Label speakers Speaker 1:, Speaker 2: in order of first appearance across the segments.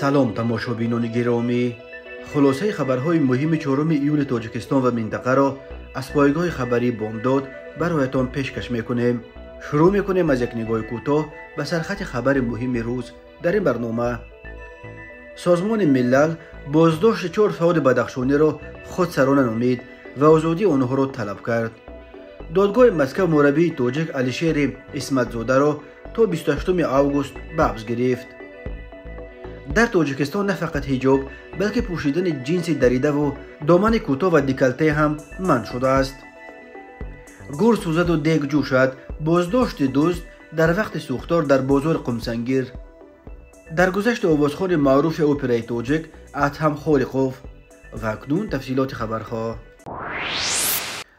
Speaker 1: سلام تماشابینان گرامی، خلاصه خبرهای مهم 4 ایول تاجیکستان و منطقه را از پایگاه خبری بامداد برایتان پیشکش میکنیم. شروع میکنیم از یک نگاه کوتاه به سرخط خبر مهم روز در این برنامه. سازمان ملل بازداشت 4 فعال بدخشانی را خودسرانه نامید و آزادی آنها را طلب کرد. دادگاه مسکو مربی تاجیک علیشیر اسمتزاده را تا 28 اوگوست به حبس گرفت. در تاجیکستان نه فقط حجاب بلکه پوشیدن جنس دریده و دامن کوتاه و دیکلته هم منع شده است. گور سوزد و دیگ جوشد، بازداشت دزد در وقت سوختار در بازار قمسنگیر. در گذشت آوازخوان معروف اپرای تاجیک ادهم خالقوف. و اکنون تفصیلات خبرها.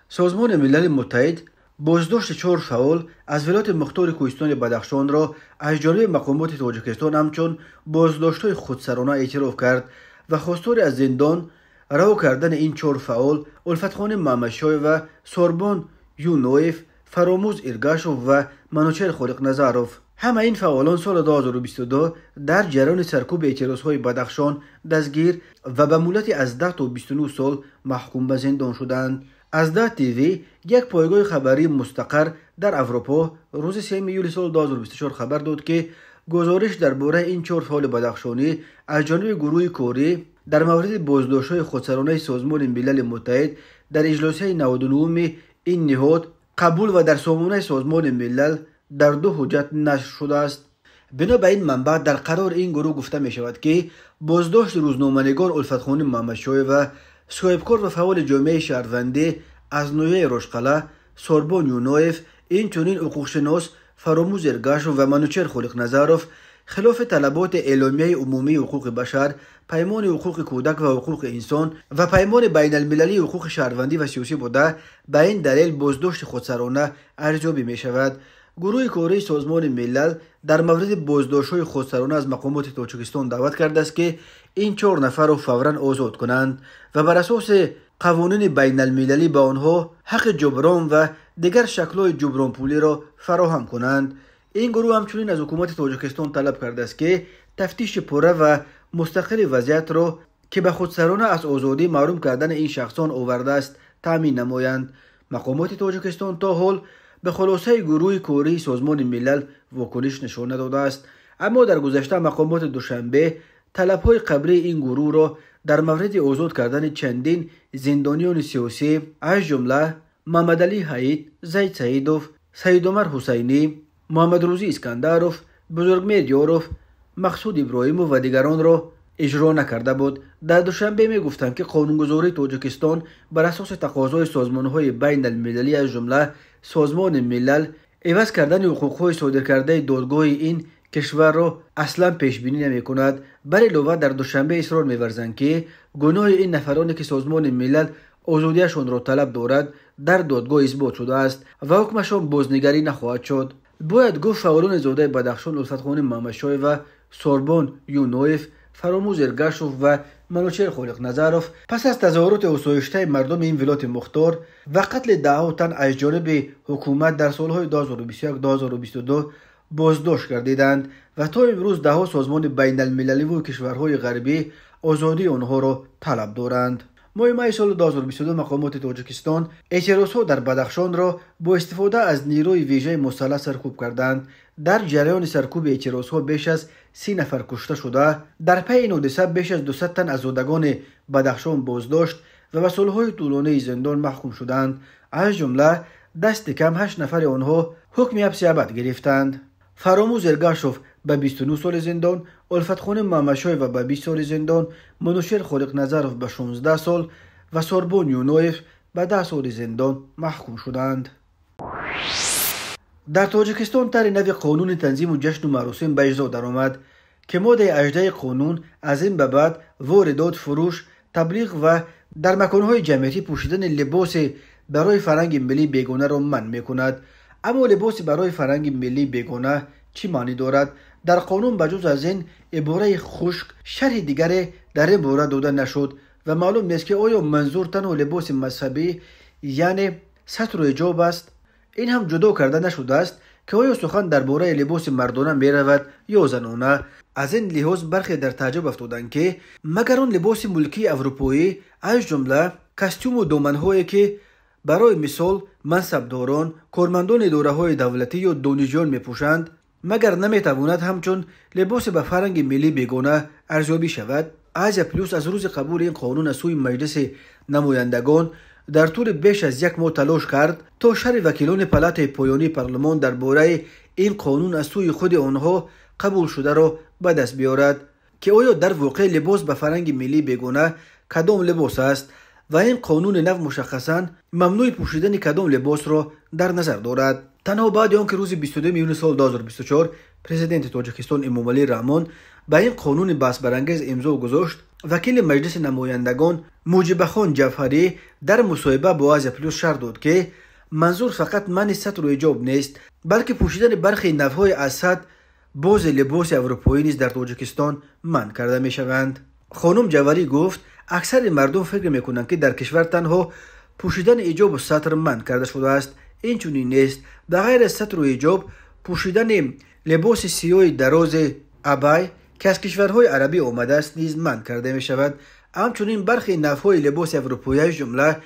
Speaker 1: سازمان ملل متحد بازداشت 4 فعال از ولایت مختار کوهستان بدخشان را از جانب مقامات تاجیکستان همچون بازداشت‌های خودسرانه اعتراف کرد و خواستار از زندان رها کردن این 4 فعال الفتخان محمدشاه و سوربان یونویف، فراموز ارگاشوف و منوچهر خالق نظروف. همه این فعالان سال 2022 در جریان سرکوب اعتراض‌های بدخشان دستگیر و به مهلت از 10 تا 29 سال محکوم به زندان شدند. از ده تیوی یک پایگاه خبری مستقر در اروپا روز 3 ایول سال 2024 خبر داد که گزارش درباره این 4 فعال بدخشانی از جانب گروه کوری در مورد بازداشت‌های خودسرانه سازمان ملل متحد در اجلاس 99 این نهاد قبول و در سامانه سازمان ملل در 2 حجت نشر شده است. بنا به این منبع در قرار این گروه گفته می شود که بازداشت روزنامه‌نگار الفتخان محمدشاه و صاحبکار و فعال جامعه شهروندی از نویه رشقله سوربان یونویف، این چنین حقوقشناس فراموز ارگاشوف و منوچهر خالق نظروف خلاف طلبات اعلامیه عمومی حقوق بشر، پیمان حقوق کودک و حقوق انسان و پیمان بین المللی حقوق شهروندی و سیاسی بوده به این دلیل بازداشت خودسرانه ارزیابی می شود. گروه کوری سازمان ملل در مورد بازداشت‌های خودسرانه از مقامات تاجیکستان دعوت کرده است که این 4 نفر را فوراً آزاد کنند و بر اساس قوانین بین المللی به آنها حق جبران و دیگر شکل‌های جبران پولی را فراهم کنند. این گروه همچنین از حکومت تاجیکستان طلب کرده است که تفتیش پوره و مستقل وضعیت را که به خودسرانه از آزادی محروم کردن این شخصان آورده است تامین نمایند. مقامات تاجیکستان تا حال به خلاصه گروه کوری سازمان ملل واکنش نشان نداده است، اما در گذشته مقامات دوشنبه طلب‌های قبلی این گروه را در مورد آزاد کردن چندین زندانیان سیاسی از جمله محمد علی حید، زید سعیدوف، سید عمر حسینی، محمد روزی اسکندروف، بزرگمیر دیاروف، مقصود ابراهیموف و دیگران را اجرا نکرده بود. در دوشنبه می گفتند که قانونگذاری تاجیکستان بر اساس تقاضای سازمان‌های بین المللی از جمله سازمان ملل عوض کردن حقوق‌های صادر کرده دادگاه این کشور را اصلا پیش بینی نمی کند. بر علاوه در دوشنبه اصرار می ورزند که گناه این نفرانی که سازمان ملل آزادیشان را طلب دارد در دادگاه اثبات شده است و حکمشان بازنگری نخواهد شد. باید گفت فعالان زاده بدخشان الفتخان محمدشاه و سوربان یونویف، فراموز ارگاشوف و منوچهر خالق نظروف پس از تظاهرات آسایشته مردم این ولایت مختار و قتل دهها تن از جانب حکومت در سالهای 2021-2022 بازداشت گردیدند و تا امروز دهها سازمان بین المللی و کشورهای غربی آزادی آنها را طلب دارند. ماه می سال 2022 مقامات تاجیکستان اعتراضها در بدخشان را با استفاده از نیروی ویژه مسلح سرکوب کردند. در جریان سرکوب اعتراضها بیش از 30 نفر کشته شده. در پی این حادثه بیش از 200 تن از زادگان بدخشان بازداشت و به سالهای طولانی زندان محکوم شدند. از جمله دست کم 8 نفر آنها حکم حبس ابد گرفتند. فراموز ارگاشوف به 29 سال زندان، الفتخان محمدشاه و به 20 سال زندان، منوچهر خالق نظروف به 16 سال و سوربان یونویف به 10 سال زندان محکوم شدند. در تاجیکستان طرح نو قانون تنظیم و جشن و مراسم به اجرا درآمد که ماده 18 قانون از این به بعد واردات، فروش، تبلیغ و در مکانهای جمعیتی پوشیدن لباس برای فرهنگ ملی بیگانه را منع می‌کند. اما لباس برای فرهنگ ملی بیگانه چی معنی دارد؟ در قانون بجز از این عباره خشک شرح دیگری در این باره داده نشد و معلوم نیست که آیا منظور تنها لباس مذهبی یعنی ستر و حجاب است. این هم جدا کرده نشده است که آیا سخن درباره لباس مردانه می رود یا زنانه. از این لحاظ برخی در تعجب افتادند که مگر آن لباس ملکی اروپایی از جمله کاستوم و دامن‌هایی که برای مثال منصبداران، کارمندان اداره‌های دولتی یا دانشجویان می‌پوشند، مگر نمی‌تواند همچون لباس به فرهنگ ملی بیگانه ارزیابی شود؟ آزیا پلوس از روز قبول این قانون از سوی مجلس نمایندگان در طول بیش از یک ماه تلاش کرد تا شرح وکیلان پلات پایانی پارلمان درباره این قانون از سوی خود آنها قبول شده را به دست بیارد که آیا در واقع لباس به فرهنگ ملی بیگانه کدام لباس است و این قانون نو مشخصاً ممنوع پوشیدن کدام لباس را در نظر دارد. تنها بعد آنکه روز 22 میون سال 2024 پرزیدنت تاجیکستان امامعلی رحمان به این قانون بحث برانگیز امضا گذاشت، وکیل مجلس نمایندگان موجب خان جعفری در مصاحبه با آزیا پلوس شرح داد که منظور فقط منع ستر و حجاب نیست، بلکه پوشیدن برخی نوع‌های از ستر باز لباس اروپایی نیز در تاجیکستان منع کرده می شوند. خانم جعفری گفت اکثر مردم فکر میکنند که در کشور تنها پوشیدن حجاب و ستر منع کرده شده است. این چنین نیست. به غیر از ستر و حجاب، پوشیدن لباس سیاه دراز عبای که از کشورهای عربی آمده است نیز منع کرده می شود. همچنین برخی نوع‌های لباس اروپایی جمله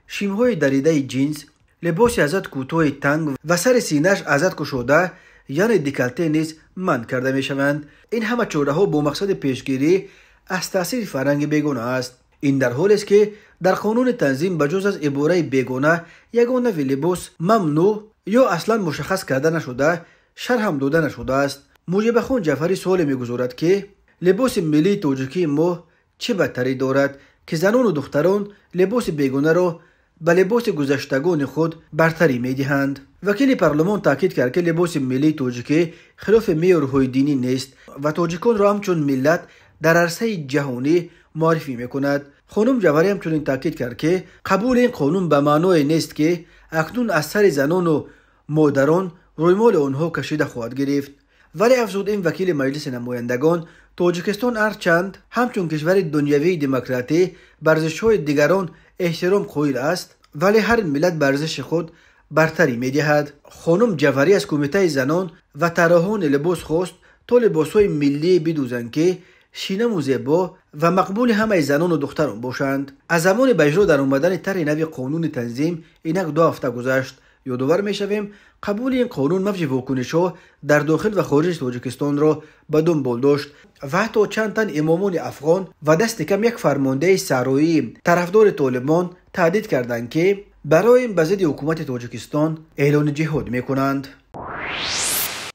Speaker 1: شیم‌های دریده جینز، لباس ازت کوتاه تنگ و سر سینه‌اش ازت گشوده یعنی دیکالته نیز منع کرده می شوند. این همه چاره‌ها با مقصد پیشگیری از تاثیر فرهنگ بیگانه است. این در حالی است که در قانون تنظیم بجز از عباره بیگانه یگانه لباس ممنوع یا اصلا مشخص کرده نشده، شرح هم داده نشده است. موجب خان جعفری سوال میگذارد که لباس ملی تاجیکی ما چه بدتری دارد که زنان و دختران لباس بیگانه را به لباس گذشتگان خود برتری میدهند. وکیل پارلمان تاکید کرد که لباس ملی تاجیکی خلاف معیارهای دینی نیست و تاجیکان را همچون ملت در عرصه جهانی معرفی میکند. خانم جعفری همچنین تاکید کرد که قبول این قانون به معنای نیست که اکنون از سر زنان و مادران رویمال آنها کشیده خواهد گرفت. ولی افزود این وکیل مجلس نمایندگان تاجیکستان هرچند همچون کشور دنیوی دموکراتی به ارزش‌های دیگران احترام قائل است، ولی هر ملت به ارزش خود برتری میدهد. خانم جعفری از کمیته زنان و طراحان لباس خواست تا لباس‌های ملی بدوزند که شیرین و زیبا و مقبول همه زنان و دختران باشند. از زمان به اجرا در آمدن طرح نوی قانون تنظیم اینک 2 هفته گذشت. یادآور میشویم قبول این قانون موج واکنش‌ها در داخل و خارج تاجیکستان را به دنبال داشت و حتی چند تن امامان افغان و دست کم یک فرمانده صحرایی طرفدار طالبان تهدید کردند که برای به ضد حکومت تاجیکستان اعلان جهاد میکنند.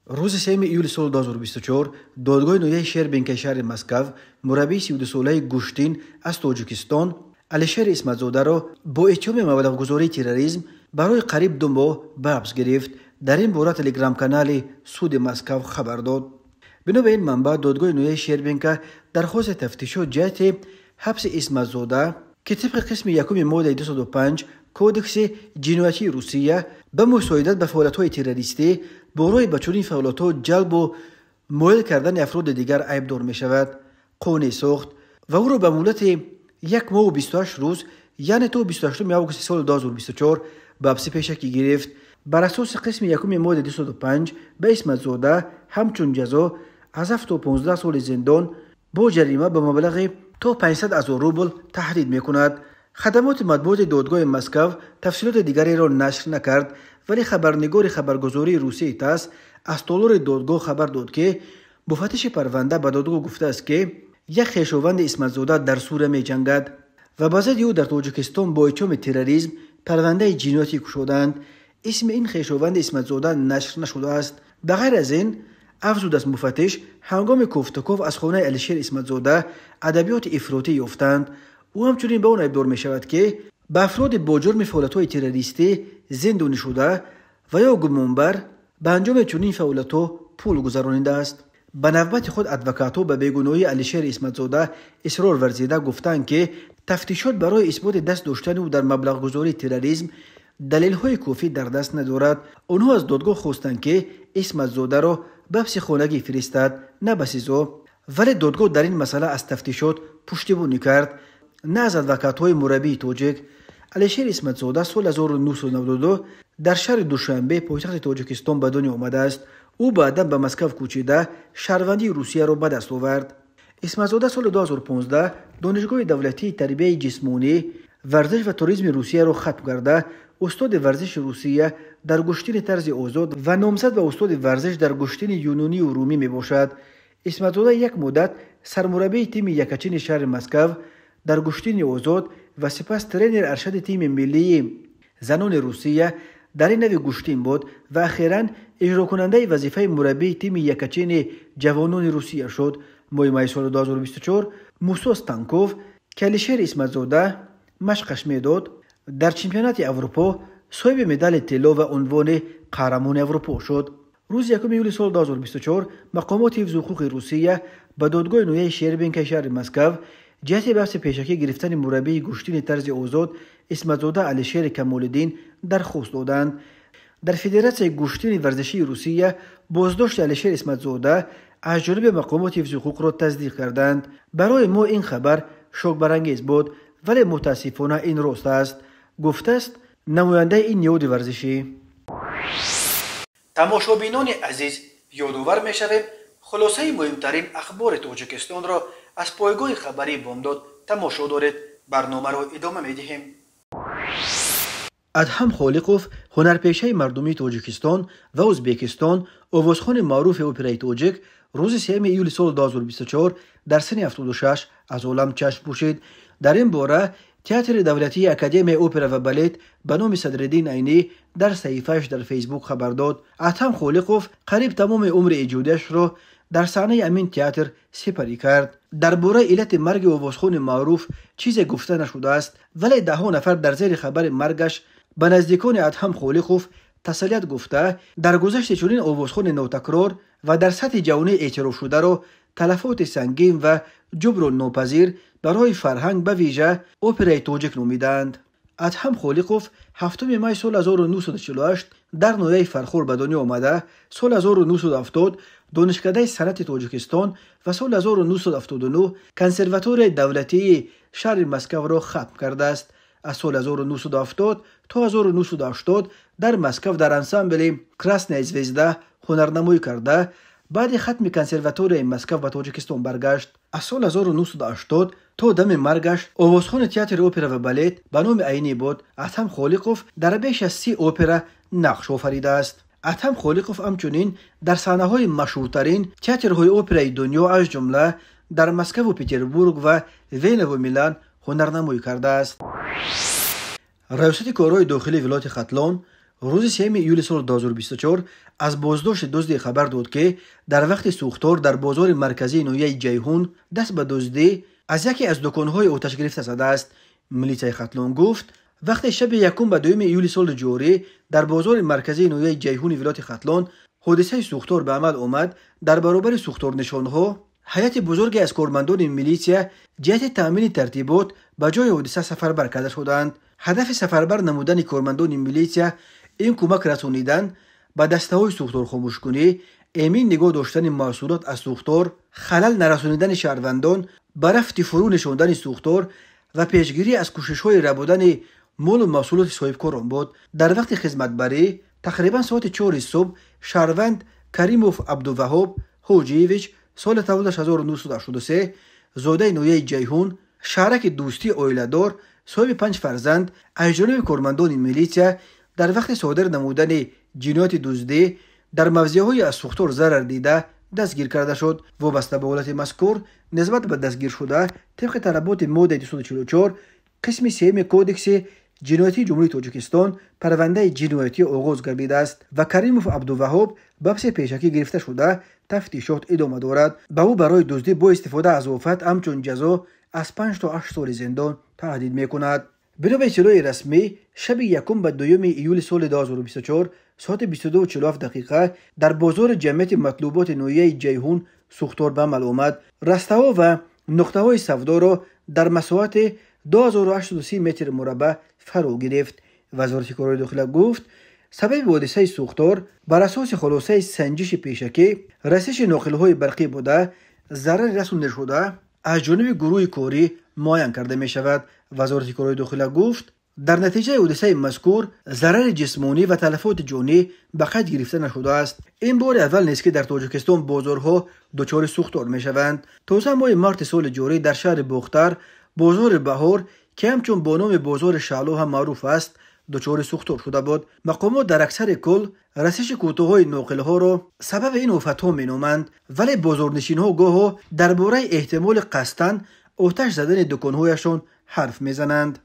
Speaker 1: روز 3 ایول سال 2024 دادگاه نویه شهر شهر مسکو مربی 32 ساله گوشتین از تاجیکستان علیشیر اسمتزاده را با اتهام مبلغ گذاری تروریسم برای قریب 2 ماه به حبس گرفت. در این باره تلگرام کانال سود مسکو خبر داد. بنا به این منبع دادگاه نویه شهر درخواست تفتیش جهت حبس اسمتزاده که طبق قسم 1 ماده 205 کودکس جنایتی روسیه به مساعدت به فعالیت‌های تروریستی برای به چنین فعالیت‌ها جلب و مایل کردن افراد دیگر عیبدار می‌شود قانع ساخت و او را به مدت 1 ماه و 28 روز یعنی تا 28 آگوست سال 2024 به حبس پیشکی گرفت. بر اساس قسم 1 ماده 205 به اسمتزاده همچون جزا از 7 تا 15 سال زندان با جریمه به مبلغ تا 500,000 روبل تهدید می‌کند. خدمات مطبوعات دادگاه مسکو تفصیلات دیگری را نشر نکرد، ولی خبرنگار خبرگزاری روسی تاس از تالار دادگاه خبر داد که مفتش پرونده به دادگاه گفته است که یک خویشاوند اسمتزاده در سوریه می جنگد و به ضد او در تاجیکستان با اتهام تروریسم پرونده جنایتی گشودند. اسم این خویشاوند اسمتزاده نشر نشده است. به غیر از این افزود است مفتش هنگام کوفتکوف از خانه علیشیر اسمتزاده ادبیات افراطی یافتند. او همچنین به آن ابدار می شود که به افراد با جرم فعالیت‌های تروریستی زندانی شده و یا گمانبر به انجام چنین فعالیت‌ها پول گذرانیده است. به نوبت خود ادوکات‌ها به بیگناهی علیشیر اسمتزاده اصرار ورزیده گفتند که تفتیشات برای اثبات دست داشتن او در مبلغ گذاری تروریسم دلیل‌های کافی در دست ندارد. آنها از دادگاه خواستند که اسمتزاده را به حبس خانگی فرستد نه به سزا، ولی دادگاه در این مسئله از تفتیشات پشتیبانی کرد. نه از ادوکات‌های مربی تاجیک علیشیر اسمتزاده سال 1992 در شهر دوشنبه پایتخت تاجیکستان به دنیا آمده است. او بعدا به مسکو کوچیده شهروندی روسیه را به دست آورد. اسمت زاده سال 2015 دانشگاه دولتی تربیت جسمانی، ورزش و توریسم روسیه را ختم کرده استاد ورزش روسیه در گشتین طرز آزاد و نامزد به استاد ورزش در گشتین یونانی و رومی می باشد. اسمت زاده یک مدت سرمربی تیم یکچین شهر مسکو در گشتین آزاد و سپس ترینر ارشد تیم ملی زنان روسیه در این نوع گشتین بود و اخیراً اجرا کننده وظیفه مربی تیم یکچین جوانان روسیه شد. ماه سال 2024 موسی ستانکوف کلیشر اسمت زاده مشقش میداد. در چمپیونات اروپا صاحب مدال طلا و عنوان قهرمان اروپا شد. روز 1 یولی سال 2024 مقامات حفظ حقوق روسیه به دادگاه نویه شهربین شهر مسکو جهت بحث پیشکی گرفتن مربی گشتین طرز آزاد اسمت زاده علیشیر کمال‌الدین درخواست دادند. در فدراسیون گشتین ورزشی روسیه بازداشت علیشیر اسمت زاده از جانب مقامات حفظ حقوق را تصدیق کردند. برای ما این خبر شوک برانگیز بود ولی متاسفانه این راست است، گفته است نماینده این نهاد ورزشی. تماشابینان عزیز، یادآور می‌شویم خلاصه مهمترین اخبار تاجیکستان را از پایگاه خبری بامداد تماشا دارید. برنامه را ادامه می‌دهیم. ادهم خالقوف هنرپیشه مردمی تاجیکستان و ازبکستان، آوازخوان معروف اپرای تاجیک، روز 3 ایول سال 2024 در سن 76 از عالم چشم پوشید. در این باره تئاتر دولتی اکادمی اپرا و بالت به نام صدرالدین عینی در صحیفه‌اش در فیسبوک خبر داد. ادهم خالقوف قریب تمام عمر ایجادش را در صحنه امین تئاتر سپری کرد. درباره علت مرگ آوازخوان معروف چیزی گفته نشده است، ولی ده ها نفر در زیر خبر مرگش به نزدیکان ادهم خالقوف تسلیت گفته در گذشت چنین آوازخوان نوتکرار و در سطح جهانی اعتراف شده را تلفات سنگین و جبر ناپذیر برای فرهنگ به ویژه اپرای تاجیک نامیدند. ادهم خالقوف 7 می سال 1948 در نویه فرخور به دنیا آمده. سال 1970 دانشکده صنعت تاجیکستان و سال 1979 کنسرواتوار دولتی شهر مسکو را ختم کرده است. از سال 1970 تا 1980 در مسکو در انسامبل کراسنای زوزدا هنرنمایی کرده. بعد ختم کنسرواتوار مسکو و تاجیکستان برگشت. از سال 1980 تا دم مرگش آوازخوان تئاتر اپرا و بالت به نام عینی بود. ادهم خالقوف در بیش از 30 اپرا نقش آفریده است. ادهم خالقوف همچنین در صحنه‌های مشهورترین تئاترهای اپرای دنیا از جمله در مسکو و پترزبورگ و وین و میلان هنرنمایی کرده است. ریاست کارهای داخلی ولایت ختلان روز 3 ایول سال 2024 از بازداشت دزدی خبر داد که در وقت سوختار در بازار مرکزی نویه جیهون دست به دزدی از یکی از دکان‌های آتش گرفته زده است. ملیسای ختلان گفت وقتی شب 1 به 2 ایول سال جاری در بازار مرکزی نویه جیهون ولایت ختلان حادثه سوختار به عمل آمد، در برابر سوختار نشانها هیئت بزرگی از کارمندان میلیشیا جهت تامین ترتیبات به جای حادثه سفربر کرده شدند. هدف سفربر نمودن کارمندان میلیشیا این کمک رسانیدن به دسته‌های سوختار خاموش‌کنی، امین نگاه داشتن محصولات از سوختار، خلل نرسانیدن شهروندان به رفت فرو نشاندن سوختار و پیشگیری از کوشش‌های ربودن مال و محصولات صاحبکاران بود. در وقت خدمتبری تقریبا ساعت 4 صبح شهروند کریموف عبدالوهاب هوجیویچ سال تولدش 1983 زاده نویه جیهون شهرک دوستی عائله‌دار صاحب 5 فرزند از جانب کارمندان میلیشیا در وقت صادر نمودن جنایت دزدی در موضع‌های از سوختار ضرر دیده دستگیر کرده شد. وابسته به حالت مذکور نسبت به دستگیر شده طبق طلبات ماده 244 قسم 3 کودکس جنایتی جمهوری تاجیکستان پرونده جنایتی آغاز گردیده است و کریموف عبدالوهاب بحث پیشکی گرفته شده تفتیشات ادامه دارد. به او برای دزدی با استفاده از آفت همچون جزا از 5 تا 8 سال زندان تهدید می‌کند. بنا به اطلاع رسمی شب 1 به 2 ایول سال 2024 ساعت 22:47 در بازار جمعیت مطلوبات نویه جیهون سوختار به عمل آمد. رسته‌ها و نقطه‌های سودا را در مساحت 2830 متر مربع فرا گرفت. وزارت کارهای داخلی گفت سبب حادثه سوختار بر اساس خلاصه سنجش پیشکی رسش ناقل‌های برقی بوده، ضرر رسانده شده از جانب گروه کاری معاین کرده می شود. وزارت کارهای داخلی گفت در نتیجه حادثه مذکور ضرر جسمانی و تلفات جانی به قید گرفته نشده است. این بار اول نیست که در تاجیکستان بازارها دچار سوختار میشوند. تازه ماه مارت سال جاری در شهر بختر بازار بهار که همچون با نام بازار شعلو هم معروف است دچار سوختار شده بود. مقامات در اکثر کل رسش کوتاهای ناقل‌ها را سبب این آفت‌ها مینامند، ولی بازارنشین‌ها گاهی درباره احتمال قصداً آتش زدن دکان‌هایشان حرف میزنند.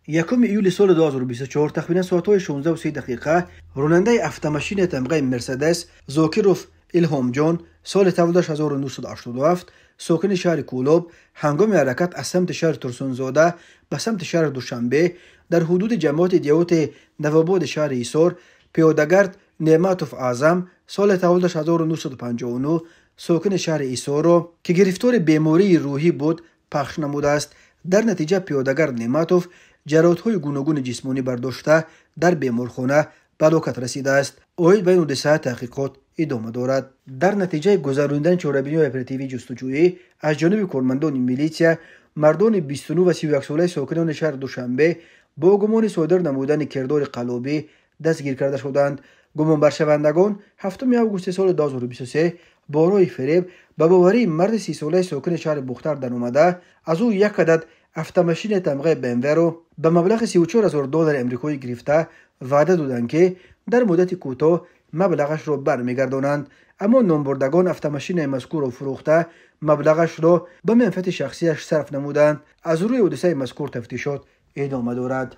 Speaker 1: 1 ایول سال 2024 تقریباً ساعت‌های 16:30 راننده اتومبیل تمغه مرسدس زاکیروف الهام جان سال تولدش 1987 ساکن شهر کولوب هنگام حرکت از سمت شهر ترسونزاده به سمت شهر دوشنبه در حدود جماعت دیوت نواباد شهر ایسار پیاده‌گرد نعمتوف اعظم سال تولدش 1959 ساکن شهر ایسار را که گرفتار بیماری روحی بود پخش نموده است. در نتیجه پیاده‌گرد نعمتوف جراحت‌های گوناگون جسمانی برداشته در بیمارخانه به هلاکت رسیده است. اوید بین حادثه تحقیقات ادامه دارد. در نتیجه گذراندن چهاربینی اپراتیوی جستجویی از جانب کارمندان میلیشیا مردان 29 و 31 ساله ساکنان شهر دوشنبه با گمان صادر نمودن کردار قلابی دستگیر کرده شدند. گمان برشوندگان 7 آگوست سال 2023 با راه فریب به باوری مرد 30 ساله ساکن شهر بختر در آمده از او یک عدد اتومبیل تمغه BMW را به مبلغ $34,000 امریکایی گرفته وعده دادند که در مدت کوتاه مبلغش را برمیگردانند، اما نامبردگان اتومبیل مذکور را فروخته مبلغش را به منفعت شخصیش صرف نمودند. از روی حادثه مذکور تفتیشات ادامه دارد.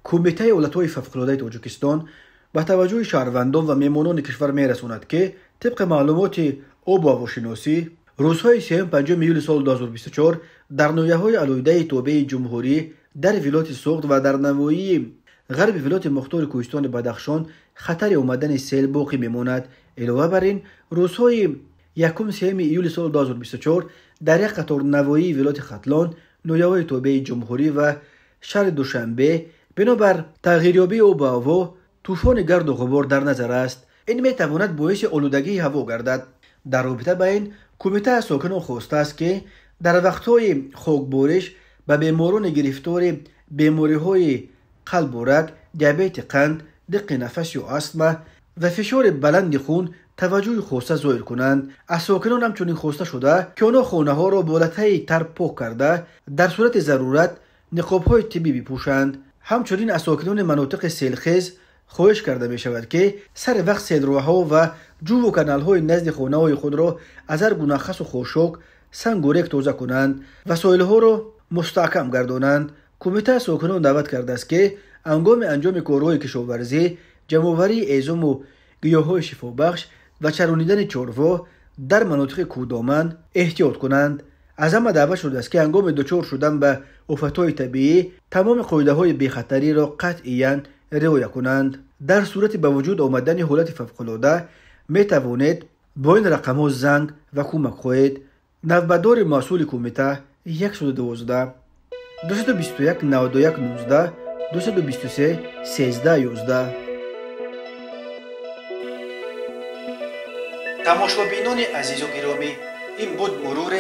Speaker 1: کمیته ایالت‌های فوق‌العاده تاجیکستان با توجه شهروندان و میمانان کشور میرساند که طبق معلومات آب و هواشناسی روزهای 5 ایول سال 2024 در ناحیه‌های علایده تابع جمهوری در ولایت سوخت و در نواحی غرب ولایت مختار کوهستان بدخشان خطر آمدن سیل باقی میماند. علاوه بر این روزهای 1 ایول سال 2024 در یک قطار نواحی ولایت ختلان، ناحیه‌های تابع جمهوری و شهر دوشنبه بنابر تغییریابی آب و هوا طوفان گرد و غبار در نظر است. این میتواند باعث آلودگی هوا گردد. در رابطه با این کمیته از ساکنان خواسته است که در وقت‌های خاکبارش به بیماران گرفتار بیماری‌های قلب و رگ، دیابت قند، دق نفس یا آستما و فشار بلند خون توجه خاصه ظاهر کنند. از ساکنان همچنین خواسته شده که آنها خانه‌ها را با لطه تر پاک کرده در صورت ضرورت نقاب‌های طبی بپوشند. همچنین از ساکنان مناطق سیلخیز خواهش کرده می شود که سر وقت سیلروها و جو و کانال‌های نزد خانه‌های خود را از هر گونه خس و خاشاک، سنگ و ریگ تازه کنند و سایل‌ها را مستحکم گردانند. کمیته ساکنان دعوت کرده است که هنگام انجام کارهای کشاورزی، جمع‌آوری ایزم و گیاه‌های شفابخش و چرانیدن چاروا در مناطق کودامن احتیاط کنند. از همه دعوت شده است که هنگام دچار شدن به آفت‌های طبیعی تمام قاعده‌های بی‌خطری را قطعاً رعایت کنند. در صورت به وجود آمدن حالت فوق‌العاده می توانید با این رقم‌ها زنگ و کمک خواهید. نوبتدار مسئول کمیته 112 221 91 19 223 13 11. تماشابینان عزیز و گرامی، این بود مرور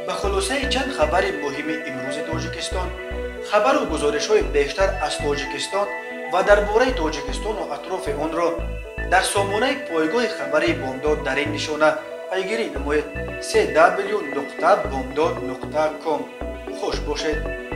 Speaker 1: به خلاصه چند خبر مهم امروز تاجیکستان. خبر و گزارش‌های بیشتر از تاجیکستان و درباره تاجیکستان و اطراف آن را در سامانه پایگاه خبری بامداد در این نشانه پیگیری نمایید: www.bomdad.com. خوش باشید.